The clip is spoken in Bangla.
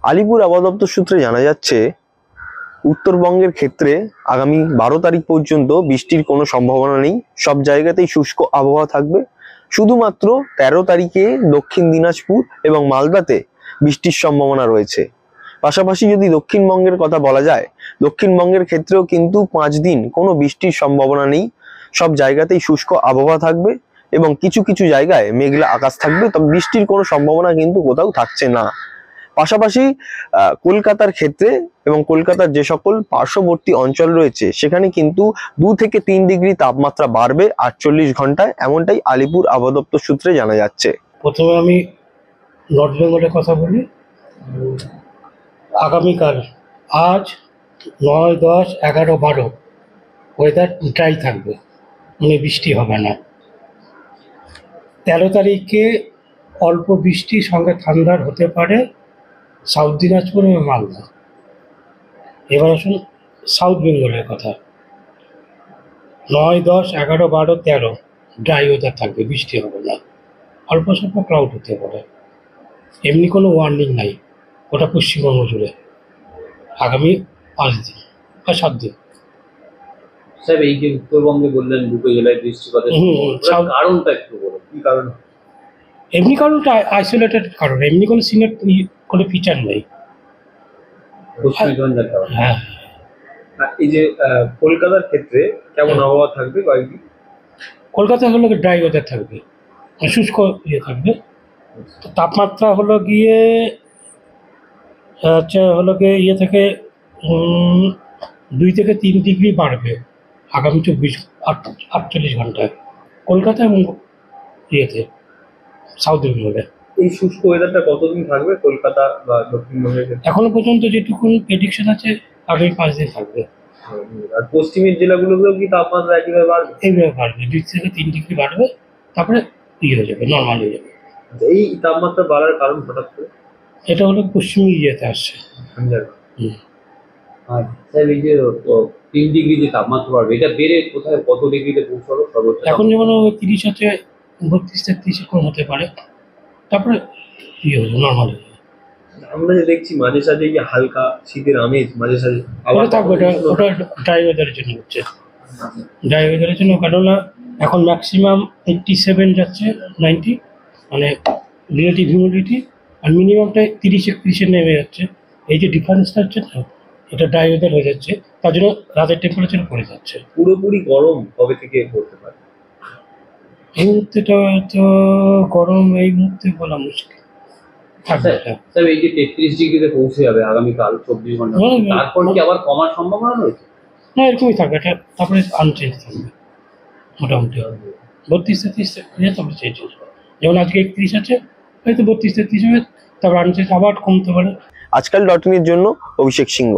আলিপুর আবহাওয়া দপ্তর সূত্রে জানা যাচ্ছে, উত্তরবঙ্গের ক্ষেত্রে আগামী 12 তারিখ পর্যন্ত বৃষ্টির কোনো সম্ভাবনা নেই। সব জায়গাতেই শুষ্ক আবহাওয়া থাকবে। শুধুমাত্র 13 তারিখে দক্ষিণ দিনাজপুর এবং মালদাতে বৃষ্টির সম্ভাবনা রয়েছে। পাশাপাশি যদি দক্ষিণবঙ্গের কথা বলা যায়, দক্ষিণবঙ্গের ক্ষেত্রেও কিন্তু 5 দিন কোনো বৃষ্টির সম্ভাবনা নেই। সব জায়গাতেই শুষ্ক আবহাওয়া থাকবে এবং কিছু কিছু জায়গায় মেঘলা আকাশ থাকবে, তবে বৃষ্টির কোনো সম্ভাবনা কিন্তু কোথাও থাকছে না। পাশাপাশি কলকাতার ক্ষেত্রে এবং কলকাতার যে সকল পার্শ্ববর্তী অঞ্চল রয়েছে সেখানে কিন্তু 2 থেকে 3 ডিগ্রি তাপমাত্রা বাড়বে 48 ঘন্টায়, এমনটাই আলিপুর আবহাওয়া দপ্তর সূত্রে জানা যাচ্ছে। প্রথমে আমি নর্থ বেঙ্গলের কথা বলি। আগামীকাল আজ 9, 10, 11, 12 ওয়েদার ড্রাই থাকবে, মানে বৃষ্টি হবে না। 13 তারিখে অল্প বৃষ্টির সঙ্গে ঠান্ডার হতে পারে সাউথ দিনাজপুর এবং মালদা। এবার আসুন সাউথ বেঙ্গলের কথা। 9, 10, 11, 12, 13 ড্রাই ওয়েদার থাকবে, বৃষ্টি হবে না, অল্প স্বল্প ক্লাউড হতে পারে। এমনি কোনো ওয়ার্নিং নাই ওটা পশ্চিমবঙ্গ জুড়ে আগামী 5 দিন বা 7 দিন। স্যার, এই যে উত্তরবঙ্গে বললেন দুটো জেলায় বৃষ্টিপাতের কারণটা একটু বলুন, কি কারণ? এমনি কারণটা আইসোলেটেড কারণ, এমনি কোনো সিনের কোনো ফিচার নেই। হ্যাঁ, এই যে কলকাতার ক্ষেত্রে কেমন আবহাওয়া থাকবে কয়েকদিন? কলকাতা হলো ড্রাই ওয়েদার থাকবে, শুষ্ক ইয়ে থাকবে। তাপমাত্রা হলো গিয়ে ইয়ে থেকে 2 থেকে 3 ডিগ্রি বাড়বে আগামী 48 ঘন্টায় কলকাতা এবং ইয়েতে সাউথ বেঙ্গলে। এই শুষ্ক ওয়েদারটা কতদিন থাকবে কলকাতা বা দক্ষিণবঙ্গের ক্ষেত্রে? এখনো পর্যন্ত যেটুকু প্রেডিকশন আছে আগামী 5 দিন থাকবে। আর পশ্চিমের জেলাগুলোতেও কি তাপমাত্রা একইভাবে বাড়বে? এইভাবে বাড়বে, 2 থেকে 3 ডিগ্রি বাড়বে, তারপরে ইয়ে হয়ে যাবে, নর্মাল হয়ে যাবে। এই তাপমাত্রা বাড়ার কারণ হঠাৎ করে? এটা হলো পশ্চিমী ইয়েতে আসছে। আর স্যার, এই যে 3 ডিগ্রি যে তাপমাত্রা বাড়বে, এটা বেড়ে কোথায় কত ডিগ্রিতে পৌঁছালো সর্বোচ্চ? এখন যেমন 30 আছে, 32-33 কম হতে পারে, তারপরে ইয়ে হয়ে যাবে, নর্মাল হয়ে যাবে। আমরা যে দেখছি মাঝে সাঝে যে হালকা শীতের আমেজ মাঝে সাঝে ওটা থাকবে, ওটা ড্রাই ওয়েদারের জন্য হচ্ছে। ড্রাই ওয়েদারের জন্য, কেননা এখন ম্যাক্সিমাম 87 যাচ্ছে 90, মানে রিলেটিভ হিউমিডিটি, আর মিনিমামটা 30-31 নেমে যাচ্ছে। এই যে ডিফারেন্সটা হচ্ছে না, এটা ড্রাই ওয়েদার হয়ে যাচ্ছে, তার জন্য রাতের টেম্পারেচার পড়ে যাচ্ছে। পুরোপুরি গরম কবে থেকে পড়তে পারে? এই মুহূর্তেটা তো গরম এই মুহূর্তে বলা মুশকিল। স্যার, এই যে 33 ডিগ্রিতে পৌঁছে যাবে আগামীকাল 24 ঘন্টা, তারপর কি আবার কমার সম্ভাবনা রয়েছে? না, এরকমই থাকবে, এটা তারপরে আনচেঞ্জ থাকবে মোটামুটি। 32-33 তারপরে চেঞ্জ হবে। যেমন আজকে 31 আছে, হয়তো 32-33 হবে, তারপর আনচেঞ্জ আবার কমতে পারে। আজকাল.in এর জন্য অভিষেক সিংহ।